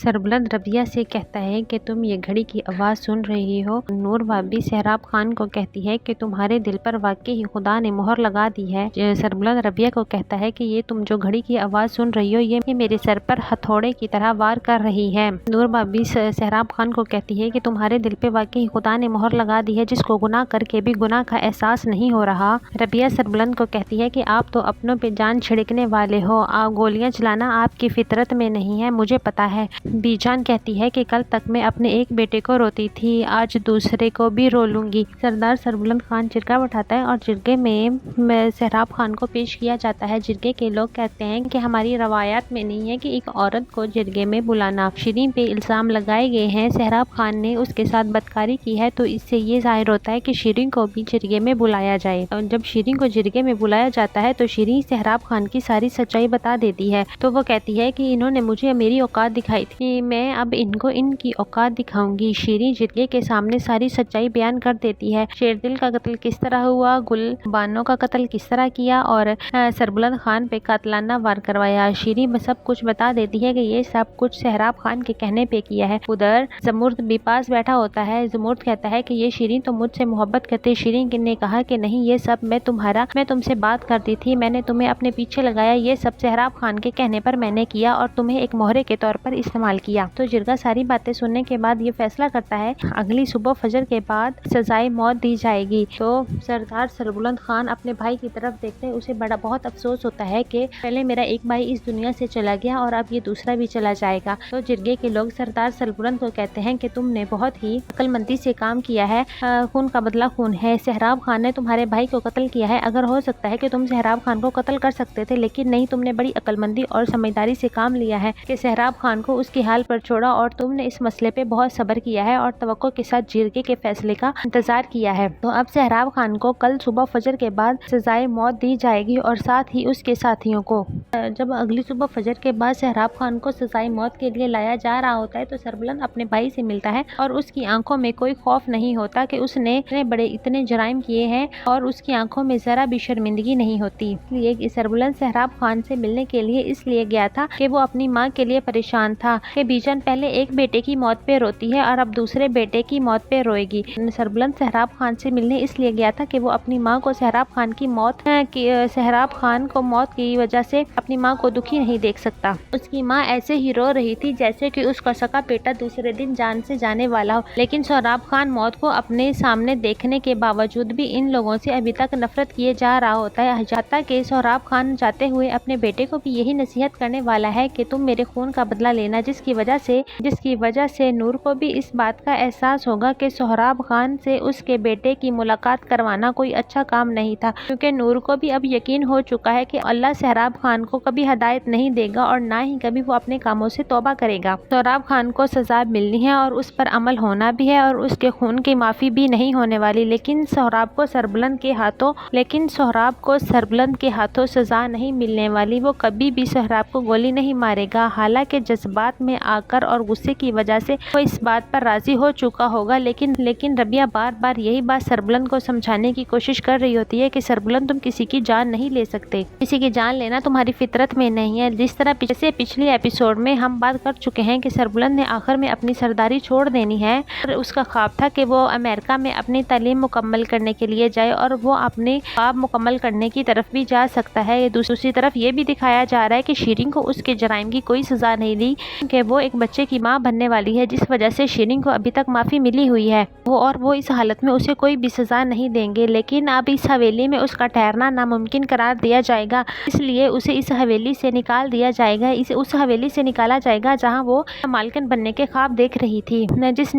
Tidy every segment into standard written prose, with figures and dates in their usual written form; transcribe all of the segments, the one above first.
سربلند ربیہ سے کہتا ہے کہ تم یہ گھڑی کی آواز سن رہی ہو۔ نور بھابھی سہراب خان کو کہتی ہے کہ تمہارے دل پر واقعی خدا نے مہر لگا دی ہے۔ سربلند ربیہ کو کہتا ہے کہ یہ تم جو گھڑی کی آواز سن رہی ہو یہ میرے سر پر ہتھوڑے کی طرح وار کر رہی ہے۔ نور بھابھی سہراب خان کو کہتی ہے کہ تمہارے دل پہ واقعی خدا نے مہر لگا دی ہے، جس کو گناہ کر کے بھی گناہ کا احساس نہیں ہو رہا۔ ربیہ سربلند کو کہتی ہے کہ آپ تو اپنوں پہ جان چھڑکنے والے ہو، گولیاں چلانا آپ کی فطرت میں نہیں ہے، مجھے پتا ہے۔ بی جان کہتی ہے کہ کل تک میں اپنے ایک بیٹے کو روتی تھی، آج دوسرے کو بھی رو لوں گی۔ سردار سربلند خان جرگہ اٹھاتا ہے اور جرگے میں سہراب خان کو پیش کیا جاتا ہے۔ جرگے کے لوگ کہتے ہیں کہ ہماری روایات میں نہیں ہے کہ ایک عورت کو جرگے میں بلانا۔ شیریں پہ الزام لگائے گئے ہیں، سہراب خان نے اس کے ساتھ بدکاری کی ہے، تو اس سے یہ ظاہر ہوتا ہے کہ شیریں کو بھی جرگے میں بلایا جائے۔ جب شیریں کو جرگے میں بلایا جاتا ہے تو شیریں سہراب خان کی ساری سچائی بتا دیتی ہے، تو وہ کہتی ہے کہ انہوں نے مجھے میری اوقات دکھائی تھی، میں اب ان کو ان کی اوقات دکھاؤں گی۔ شیریں جرگے کے سامنے ساری سچائی بیان کر دیتی ہے، شیردل کا قتل کس طرح ہوا، گل بانو کا قتل کس طرح کیا اور سربلند خان پہ قاتلانہ وار کروایا۔ شیریں سب کچھ بتا دیتی ہے کہ یہ سب کچھ سہراب خان کے کہنے پہ کیا ہے۔ ادھر زمرد بھی پاس بیٹھا ہوتا ہے۔ زمرد کہتا ہے کہ یہ شیریں تو مجھ سے محبت کرتی۔ شیریں نے کہا کہ نہیں، یہ سب میں تم سے بات کرتی تھی، میں نے تمہیں اپنے پیچھے لگایا، یہ سب سہراب خان کے کہنے پر میں نے کیا اور تمہیں ایک مہرے کے طور پر استعمال کیا۔ تو جرگہ ساری باتیں سننے کے بعد یہ فیصلہ کرتا ہے اگلی صبح فجر کے بعد سزائے موت دی جائے گی۔ تو سردار سربلند خان اپنے بھائی کی طرف دیکھتے ہیں، اسے بہت افسوس ہوتا ہے کہ پہلے میرا ایک بھائی اس دنیا سے چلا گیا اور اب یہ دوسرا بھی چلا جائے گا۔ تو جرگے کے لوگ سردار سربلند کو کہتے ہیں کہ تم نے بہت ہی عقل مندی سے کام کیا ہے، خون کا بدلہ خون ہے، سہراب خان نے تمہارے بھائی کو قتل کیا ہے، اگر ہو سکتا ہے کہ تم سہراب خان کو قتل کر سکتے تھے، لیکن نہیں، تم نے بڑی عقل مندی اور سمجھداری سے کام لیا ہے کہ سہراب خان کو اس کی حال پر چھوڑا اور تم نے اس مسئلے پہ بہت صبر کیا ہے اور توقع کے ساتھ جرگے کے فیصلے کا انتظار کیا ہے۔ تو اب سہراب خان کو کل صبح فجر کے بعد سزائے موت دی جائے گی اور ساتھ ہی اس کے ساتھیوں کو۔ جب اگلی صبح فجر کے بعد سہراب خان کو سزائے موت کے لیے لایا جا رہا ہوتا ہے تو سربلند اپنے بھائی سے ملتا ہے اور اس کی آنکھوں میں کوئی خوف نہیں ہوتا کہ اس نے اتنے جرائم کیے ہیں اور اس کی آنکھوں میں ذرا بھی شرمندگی نہیں ہوتی۔ اس لیے سربلند سہراب خان سے ملنے کے لیے اس لیے گیا تھا کہ وہ اپنی ماں کے لیے پریشان تھا کہ بی جان پہلے ایک بیٹے کی موت پہ روتی ہے اور اب دوسرے بیٹے کی موت پہ روئے گی۔ سربلند سہراب خان سے ملنے اس لیے گیا تھا کہ وہ اپنی ماں کو سہراب خان کو موت کی وجہ سے اپنی ماں کو دکھی نہیں دیکھ سکتا۔ اس کی ماں ایسے ہی رو رہی تھی جیسے کہ اس کا سکا بیٹا دوسرے دن جان سے جانے والا ہو، لیکن سہراب خان موت کو اپنے سامنے دیکھنے کے باوجود بھی ان لوگوں سے ابھی تک نفرت کیے جا رہا ہوتا ہے، حتیٰ کہ سہراب خان جاتے ہوئے اپنے بیٹے کو بھی یہی نصیحت کرنے والا ہے کہ تم میرے خون کا بدلہ لینا، جس کی وجہ سے نور کو بھی اس بات کا احساس ہوگا کہ سہراب خان سے اس کے بیٹے کی ملاقات کروانا کوئی اچھا کام نہیں تھا، کیونکہ نور کو بھی اب یقین ہو چکا ہے کہ اللہ سہراب خان کو کبھی ہدایت نہیں دے گا اور نہ ہی کبھی وہ اپنے کاموں سے توبہ کرے گا۔ سہراب خان کو سزا ملنی ہے اور اس پر عمل ہونا بھی ہے اور اس کے خون کی معافی بھی نہیں ہونے والی، لیکن سہراب کو سربلند کے ہاتھوں سزا نہیں ملنے والی، وہ کبھی بھی سہراب کو گولی نہیں مارے گا، حالانکہ جذبات میں آ کر اور غصے کی وجہ سے وہ اس بات پر راضی ہو چکا ہوگا، لیکن ربیہ بار بار یہی بات سربلند کو سمجھانے کی کوشش کر رہی ہوتی ہے کہ سربلند تم کسی کی جان نہیں لے سکتے، کسی کی جان لینا تمہاری فطرت میں نہیں ہے۔ جیسے پچھلی ایپیسوڈ میں ہم بات کر چکے ہیں کہ سربلند نے آخر میں اپنی سرداری چھوڑ دینی ہے اور اس کا خواب تھا کہ وہ امریکہ میں اپنی تعلیم مکمل کرنے کے لیے جائے اور وہ اپنے خواب مکمل کرنے کی طرف بھی جا سکتا ہے۔ دوسری طرف یہ بھی دکھایا جا رہا ہے کہ شیریں کو اس کے جرائم کی کوئی سزا نہیں دی کہ وہ ایک بچے کی ماں بننے والی ہے، جس وجہ سے شیریں کو ابھی تک معافی ملی ہوئی ہے، وہ اس حالت میں اسے کوئی بھی سزا نہیں دیں گے، لیکن اب اس حویلی میں اس کا ٹھہرنا ناممکن قرار دیا جائے گا، اس لیے اسے اس حویلی سے نکال دیا جائے گا، اسے اس حویلی سے نکالا جائے گا جہاں وہ مالکن بننے کے خواب دیکھ رہی تھی،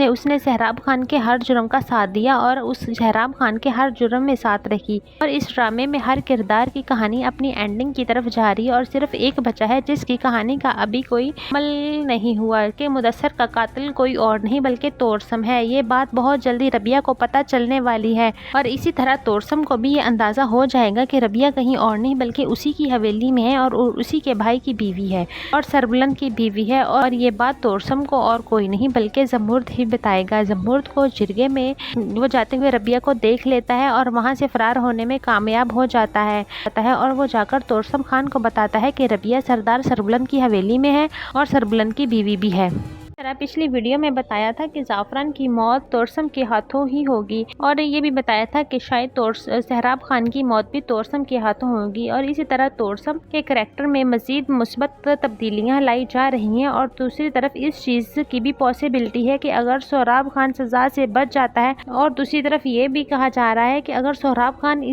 اس نے سہراب خان کے ہر جرم کا ساتھ دیا اور اس سہراب خان کے ہر جرم میں ساتھ رکھی، اور اس ڈرامے میں ہر کردار کی کہانی اپنی اینڈنگ کی طرف جا رہی ہے اور صرف ایک بچا ہے جس کی کہانی کا ابھی کوئی عمل نہیں ہوا کہ مدثر کا قاتل کوئی اور نہیں بلکہ توڑسم ہے۔ یہ بات بہت جلدی ربیہ کو پتہ چلنے والی ہے اور اسی طرح توڑسم کو بھی یہ اندازہ ہو جائے گا کہ ربیہ کہیں اور نہیں بلکہ اسی کی حویلی میں ہے اور اسی کے بھائی کی بیوی ہے اور سربلند کی بیوی ہے، اور یہ بات توڑسم کو اور کوئی نہیں بلکہ زمرد ہی بتائے گا۔ زمرد کو جرگے میں وہ جاتے ہوئے ربیہ کو دیکھ لیتا ہے اور وہاں سے فرار ہونے میں کامیاب ہو جاتا ہے اور وہ جا کر توڑسم خان کو بتاتا ہے کہ ربیہ سردار سربلند کی حویلی میں ہے اور سربلند خان کی بیوی بھی ہے۔ طرح پچھلی ویڈیو میں بتایا تھا کہ زعفران کی موت توڑسم کے ہاتھوں ہی ہوگی، اور یہ بھی بتایا تھا کہ شاید سہراب خان کی موت بھی توڑسم کے ہاتھوں ہوگی، اور اسی طرح توڑسم کے کریکٹر میں مزید مثبت تبدیلیاں لائی جا رہی ہیں۔ اور دوسری طرف اس چیز کی بھی پاسبلٹی ہے کہ اگر سہراب خان سزا سے بچ جاتا ہے، اور دوسری طرف یہ بھی کہا جا رہا ہے کہ اگر سہراب خان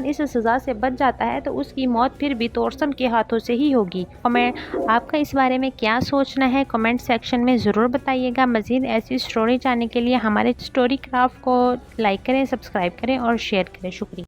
اس سزا سے بچ جاتا ہے تو اس کی موت پھر بھی توڑسم کے ہاتھوں سے ہی ہوگی۔ آپ کا اس بارے میں کیا سوچنا ہے کمنٹ سیکشن میں ضرور بتائیے گا۔ مزید ایسی سٹوری جاننے کے لیے ہمارے سٹوری کرافٹ کو لائک کریں، سبسکرائب کریں اور شیئر کریں۔ شکریہ۔